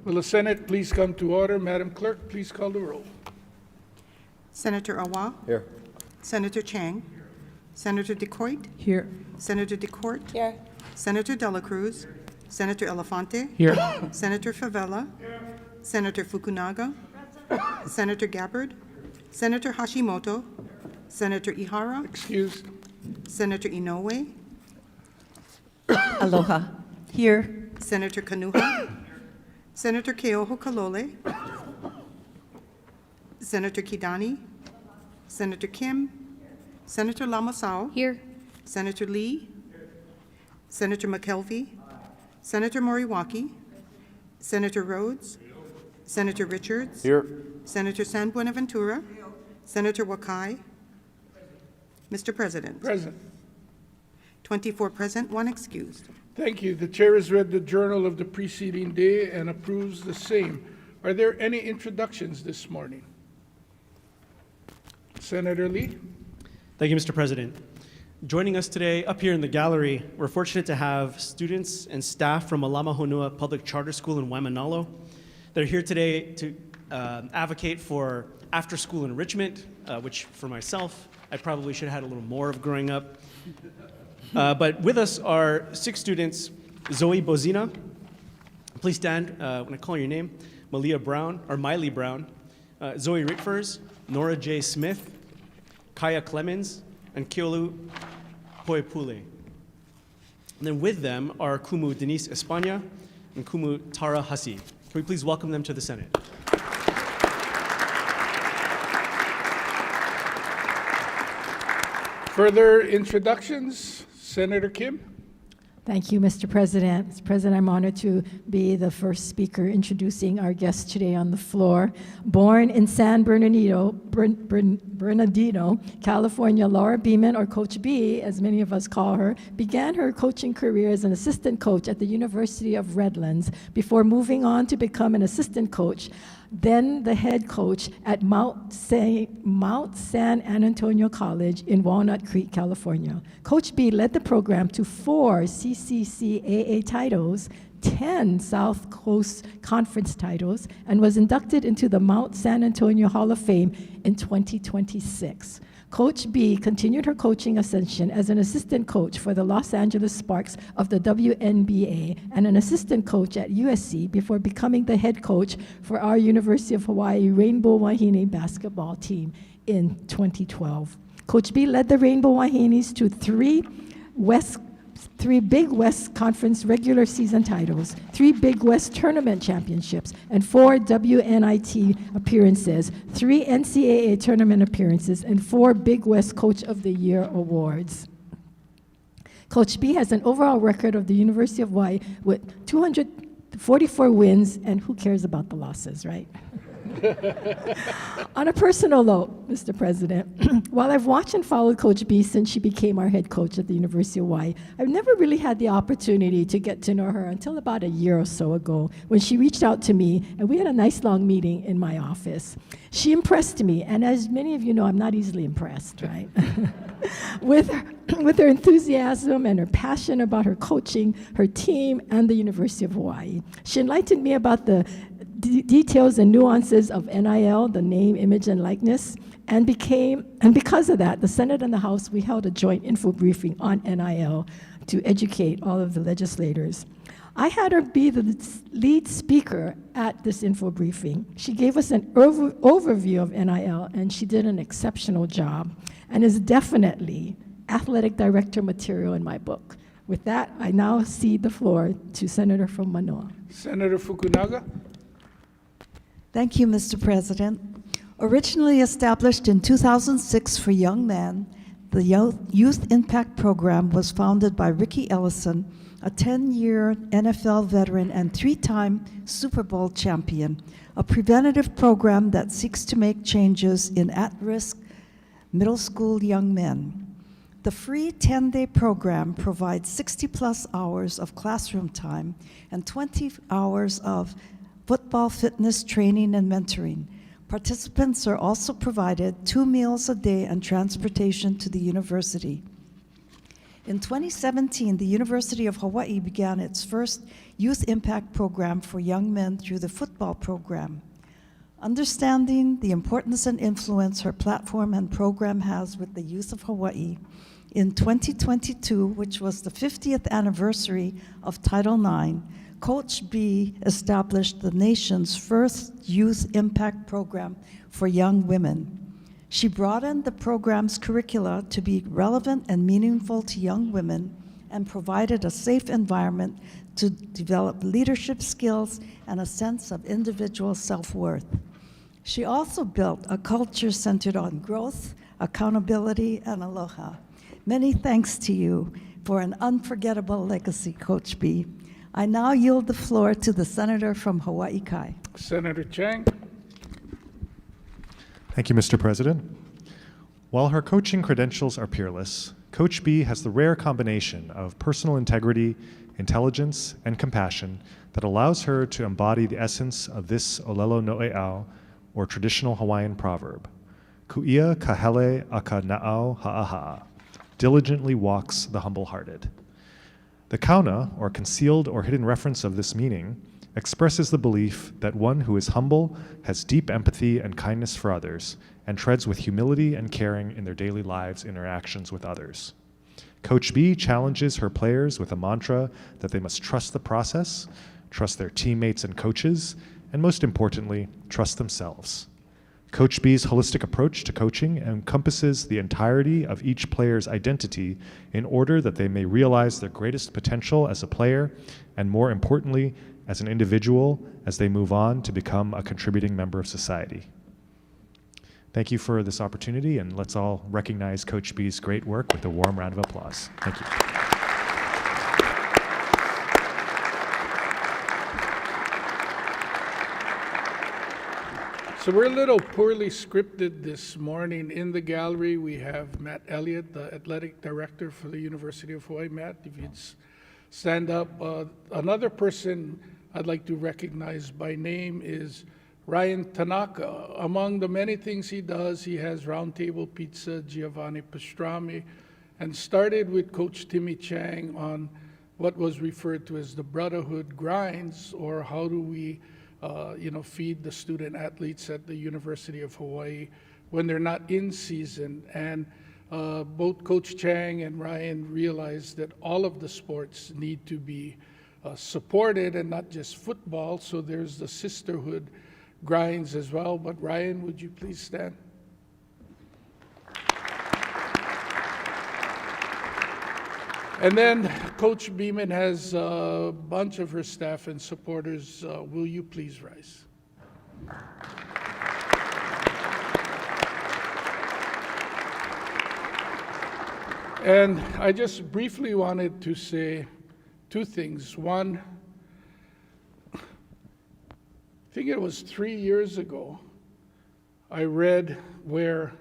Will the Senate please come to order? Madam Clerk, please call the roll. Senator Awa. Here. Senator Chang. Senator DeCoit. Here. Senator DeCourt. Here. Senator Dela Cruz. Senator Elefante. Here. Senator Favela. Senator Fukunaga. Senator Gabbard. Senator Hashimoto. Senator Ihara. Excused. Senator Inoue. Aloha. Here. Senator Kanuha. Senator Keoho Kalole. Senator Kidani. Senator Kim. Senator Lamasao. Here. Senator Lee. Senator McKelvey. Senator Moriwaki. Senator Rhodes. Senator Richards. Here. Senator San Buenaventura. Senator Wakai. Mr. President. Present. 24 present, 1 excused. Thank you. The chair has read the journal of the preceding day and approves the same. Are there any introductions this morning? Senator Lee. Thank you, Mr. President. Joining us today up here in the gallery, we're fortunate to have students and staff from Alama Honua Public Charter School in Waimanalo. They're here today to advocate for after-school enrichment, which for myself, I probably should have had a little more of growing up. But with us are 6 students: Zoe Bozina, please stand when I call your name, Miley Brown, Zoe Rickfers, Nora J. Smith, Kaya Clemens, and Keolu Poepule. And then with them are Kumu Denise Espana and Kumu Tara Hasi. Can we please welcome them to the Senate? Further introductions? Senator Kim. Thank you, Mr. President. Mr. President, I'm honored to be the first speaker introducing our guest today on the floor. Born in San Bernardino, California, Laura Beeman, or Coach B, as many of us call her, began her coaching career as an assistant coach at the University of Redlands before moving on to become an assistant coach, then the head coach at Mount San Antonio College in Walnut Creek, California. Coach B led the program to 4 CCCAA titles, 10 South Coast Conference titles, and was inducted into the Mount San Antonio Hall of Fame in 2026. Coach B continued her coaching ascension as an assistant coach for the Los Angeles Sparks of the WNBA and an assistant coach at USC before becoming the head coach for our University of Hawaii Rainbow Wahine basketball team in 2012. Coach B led the Rainbow Wahines to 3 Big West Conference regular season titles, 3 Big West tournament championships, and 4 WNIT appearances, 3 NCAA tournament appearances, and 4 Big West Coach of the Year awards. Coach B has an overall record of the University of Hawaii with 244 wins, and who cares about the losses, right? On a personal note, Mr. President, while I've watched and followed Coach B since she became our head coach at the University of Hawaii, I've never really had the opportunity to get to know her until about a year or so ago when she reached out to me and we had a nice long meeting in my office. She impressed me, and as many of you know, I'm not easily impressed, right? With her enthusiasm and her passion about her coaching, her team, and the University of Hawaii. She enlightened me about the details and nuances of NIL, the name, image, and likeness, and because of that, the Senate and the House, we held a joint info briefing on NIL to educate all of the legislators. I had her be the lead speaker at this info briefing. She gave us an overview of NIL, and she did an exceptional job, and is definitely athletic director material in my book. With that, I now cede the floor to Senator from Manoa. Senator Fukunaga. Thank you, Mr. President. Originally established in 2006 for young men, the Youth Impact Program was founded by Ricky Ellison, a 10-year NFL veteran and 3-time Super Bowl champion, a preventative program that seeks to make changes in at-risk middle school young men. The free 10-day program provides 60-plus hours of classroom time and 20 hours of football fitness training and mentoring. Participants are also provided 2 meals a day and transportation to the university. In 2017, the University of Hawaii began its first Youth Impact Program for young men through the football program. Understanding the importance and influence her platform and program has with the youth of Hawaii, in 2022, which was the 50th anniversary of Title IX, Coach B established the nation's first Youth Impact Program for young women. She broadened the program's curricula to be relevant and meaningful to young women and provided a safe environment to develop leadership skills and a sense of individual self-worth. She also built a culture centered on growth, accountability, and aloha. Many thanks to you for an unforgettable legacy, Coach B. I now yield the floor to the Senator from Hawaii Kai. Senator Chang. Thank you, Mr. President. While her coaching credentials are peerless, Coach B has the rare combination of personal integrity, intelligence, and compassion that allows her to embody the essence of this olelo no'eau, or traditional Hawaiian proverb, ku'ia kahele aka na'au ha'aha'a, diligently walks the humble-hearted. The kauna, or concealed or hidden reference of this meaning, expresses the belief that one who is humble has deep empathy and kindness for others and treads with humility and caring in their daily lives interactions with others. Coach B challenges her players with a mantra that they must trust the process, trust their teammates and coaches, and most importantly, trust themselves. Coach B's holistic approach to coaching encompasses the entirety of each player's identity in order that they may realize their greatest potential as a player and, more importantly, as an individual as they move on to become a contributing member of society. Thank you for this opportunity, and let's all recognize Coach B's great work with a warm round of applause. Thank you. So we're a little poorly scripted this morning. In the gallery, we have Matt Elliott, the athletic director for the University of Hawaii. Matt, if you'd stand up. Another person I'd like to recognize by name is Ryan Tanaka. Among the many things he does, he has Roundtable Pizza, Giovanni Pastrami, and started with Coach Timmy Chang on what was referred to as the Brotherhood Grinds, or how do we feed the student athletes at the University of Hawaii when they're not in season. And both Coach Chang and Ryan realized that all of the sports need to be supported, and not just football. So there's the sisterhood grinds as well. But Ryan, would you please stand? And then Coach Beeman has a bunch of her staff and supporters. Will you please rise? And I just briefly wanted to say two things. One, I think it was 3 years ago, I read where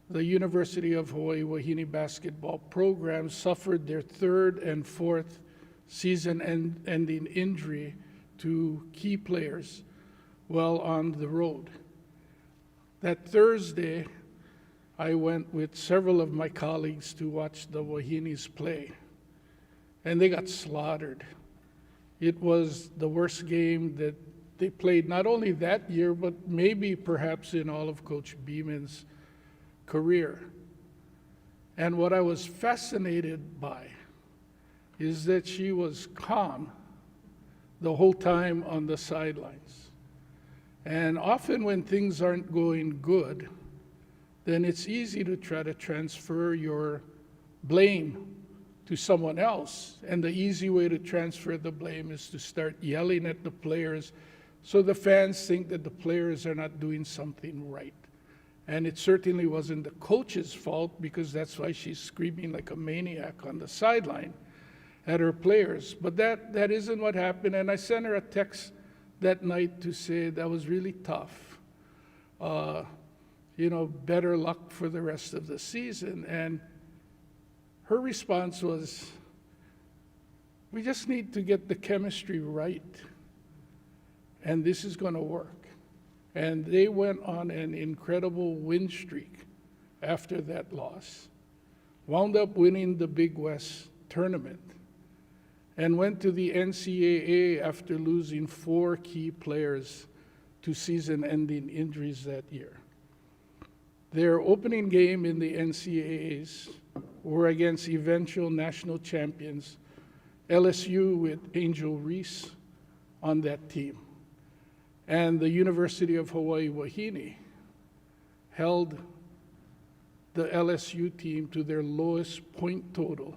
the University of Hawaii Wahine basketball program suffered their third and fourth season-ending injury to key players while on the road. That Thursday, I went with several of my colleagues to watch the Wahines play, and they got slaughtered. It was the worst game that they played, not only that year, but maybe perhaps in all of Coach Beeman's career. And what I was fascinated by is that she was calm the whole time on the sidelines. And often when things aren't going good, then it's easy to try to transfer your blame to someone else. And the easy way to transfer the blame is to start yelling at the players, so the fans think that the players are not doing something right. And it certainly wasn't the coach's fault, because that's why she's screaming like a maniac on the sideline at her players. But that isn't what happened. And I sent her a text that night to say that was really tough. Better luck for the rest of the season. And her response was, we just need to get the chemistry right, and this is going to work. And they went on an incredible win streak after that loss. wound up winning the Big West tournament, and went to the NCAA after losing 4 key players to season-ending injuries that year. Their opening game in the NCAAs were against eventual national champions LSU with Angel Reese on that team. And the University of Hawaii Wahine held the LSU team to their lowest point total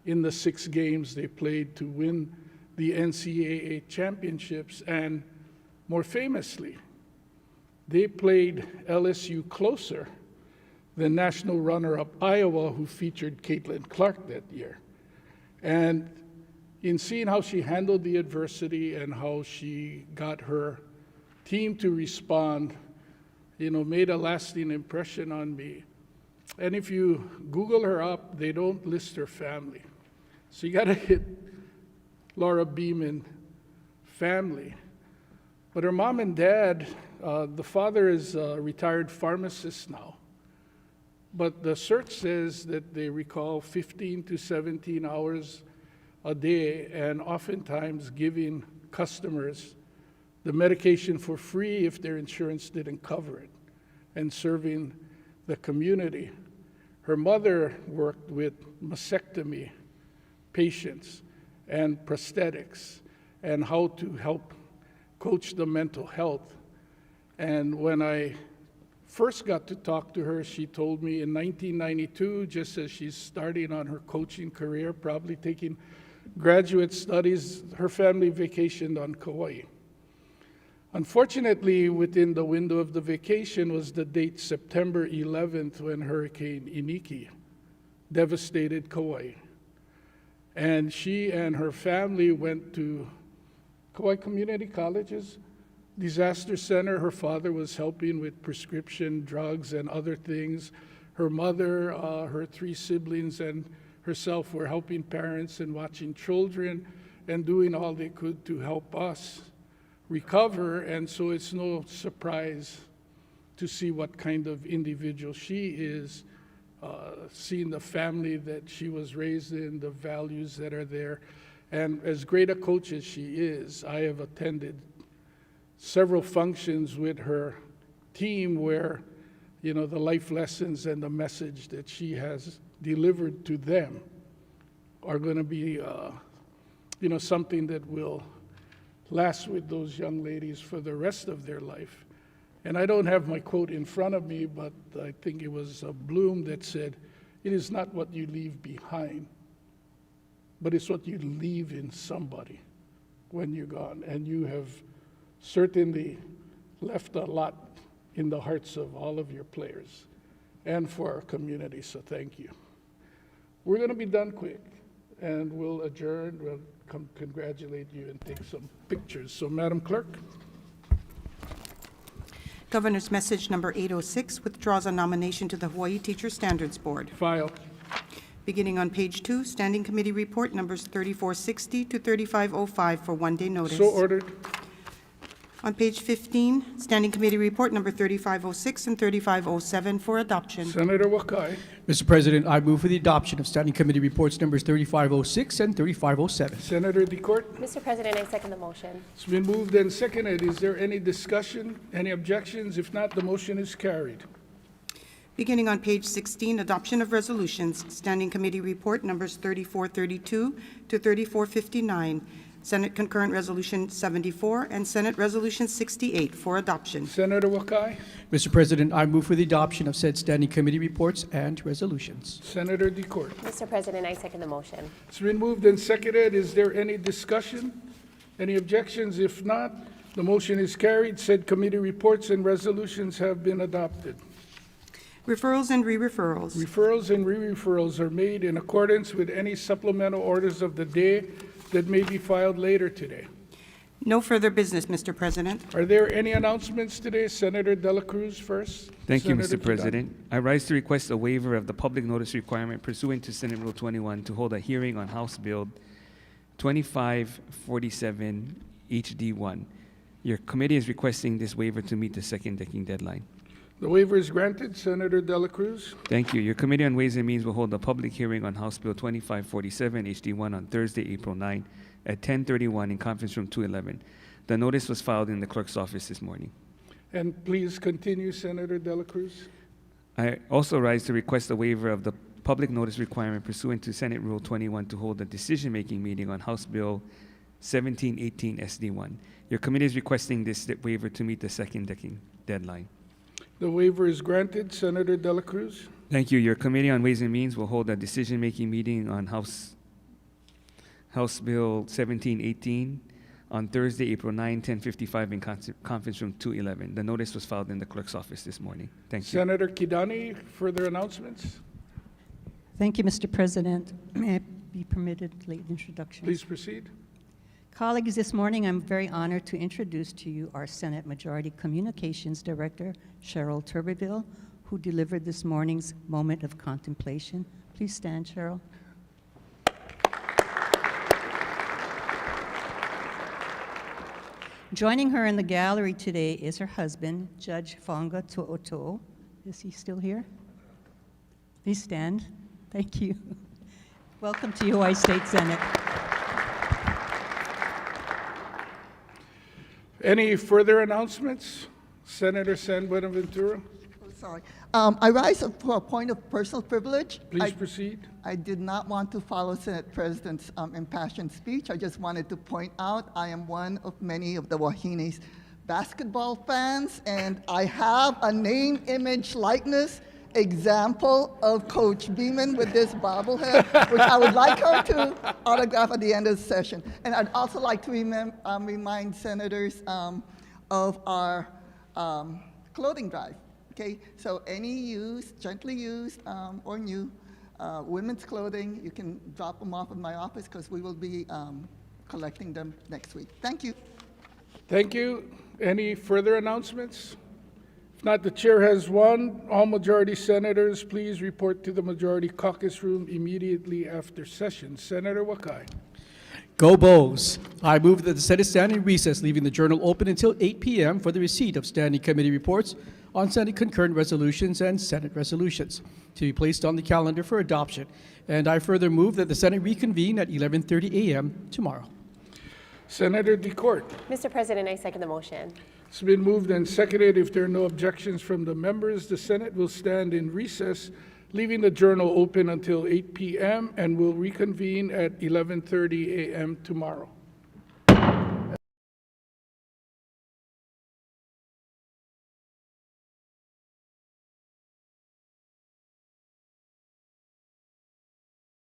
in the 6 games they played to win the NCAA championships. And more famously, they played LSU closer than national runner-up Iowa, who featured Caitlin Clark that year. And in seeing how she handled the adversity and how she got her team to respond, made a lasting impression on me. And if you Google her up, they don't list her family. So you gotta hit Laura Beeman family. But her mom and dad, the father is a retired pharmacist now. But the search says that they recall 15 to 17 hours a day, and oftentimes giving customers the medication for free if their insurance didn't cover it, and serving the community. Her mother worked with mastectomy patients and prosthetics and how to help coach the mental health. And when I first got to talk to her, she told me in 1992, just as she's starting on her coaching career, probably taking graduate studies, her family vacationed on Kauai. Unfortunately, within the window of the vacation was the date September 11th, when Hurricane Iniki devastated Kauai. And she and her family went to Kauai Community College's disaster center. Her father was helping with prescription drugs and other things. Her mother, her 3 siblings, and herself were helping parents and watching children and doing all they could to help us recover. And so it's no surprise to see what kind of individual she is, seeing the family that she was raised in, the values that are there. And as great a coach as she is, I have attended several functions with her team where, the life lessons and the message that she has delivered to them are going to be, something that will last with those young ladies for the rest of their life. And I don't have my quote in front of me, but I think it was Bloom that said, "It is not what you leave behind, but it's what you leave in somebody when you're gone." And you have certainly left a lot in the hearts of all of your players and for our community, so thank you. We're going to be done quick, and we'll adjourn. We'll come congratulate you and take some pictures. So, Madam Clerk. Governor's message number 806 withdraws a nomination to the Hawaii Teacher Standards Board. File. Beginning on page 2, Standing Committee Report numbers 3460 to 3505 for one-day notice. So ordered. On page 15, Standing Committee Report number 3506 and 3507 for adoption. Senator Wakai. Mr. President, I move for the adoption of Standing Committee Reports numbers 3506 and 3507. Senator DeCourt. Mr. President, I second the motion. It's been moved and seconded. Is there any discussion, any objections? If not, the motion is carried. Beginning on page 16, Adoption of Resolutions, Standing Committee Report numbers 3432 to 3459, Senate Concurrent Resolution 74 and Senate Resolution 68 for adoption. Senator Wakai. Mr. President, I move for the adoption of said Standing Committee Reports and resolutions. Senator DeCourt. Mr. President, I second the motion. It's been moved and seconded. Is there any discussion? Any objections? If not, the motion is carried. Said committee reports and resolutions have been adopted. Referrals and re-referrals. Referrals and re-referrals are made in accordance with any supplemental orders of the day that may be filed later today. No further business, Mr. President. Are there any announcements today? Senator Dela Cruz first. Thank you, Senator Mr. President. I rise to request a waiver of the public notice requirement pursuant to Senate Rule 21 to hold a hearing on House Bill 2547 HD1. Your committee is requesting this waiver to meet the second decking deadline. The waiver is granted. Senator De La Cruz. Thank you. Your Committee on Ways and Means will hold a public hearing on House Bill 2547 HD1 on Thursday, April 9 at 10:31 in Conference Room 211. The notice was filed in the clerk's office this morning. And please continue, Senator De La Cruz. I also rise to request a waiver of the public notice requirement pursuant to Senate Rule 21 to hold a decision-making meeting on House Bill 1718 SD1. Your committee is requesting this waiver to meet the second deadline. The waiver is granted. Senator De La Cruz. Thank you. Your Committee on Ways and Means will hold a decision-making meeting on House Bill 1718 on Thursday, April 9, 10:55 in Conference Room 211. The notice was filed in the clerk's office this morning. Thank you. Senator Kidani, further announcements? Thank you, Mr. President. May I be permitted late introduction? Please proceed. Colleagues, this morning I'm very honored to introduce to you our Senate Majority Communications Director, Cheryl Turbeville, who delivered this morning's moment of contemplation. Please stand, Cheryl. Joining her in the gallery today is her husband, Judge Fonga To'oto'o. Is he still here? Please stand. Thank you. Welcome to Hawaii State Senate. Any further announcements? Senator San Buenaventura, Oh, sorry. I rise for a point of personal privilege. please proceed. I did not want to follow Senate President's impassioned speech. I just wanted to point out I am one of many of the Wahines basketball fans, and I have a name, image, likeness example of Coach Beeman with this bobblehead, which I would like her to autograph at the end of the session. And I'd also like to remind senators of our clothing drive. Okay, so any used, gently used or new women's clothing, you can drop them off in my office because we will be collecting them next week. Thank you. Thank you. Any further announcements? If not, the chair has one. All majority senators, please report to the majority caucus room immediately after session. Senator Wakai. Go Bows. I move that the Senate stand in recess, leaving the journal open until 8 p.m. for the receipt of standing committee reports on Senate concurrent resolutions and Senate resolutions to be placed on the calendar for adoption. And I further move that the Senate reconvene at 11:30 a.m. tomorrow. Senator DeCourt. Mr. President, I second the motion. It's been moved and seconded. If there are no objections from the members, the Senate will stand in recess, leaving the journal open until 8 p.m. and will reconvene at 11:30 a.m. tomorrow.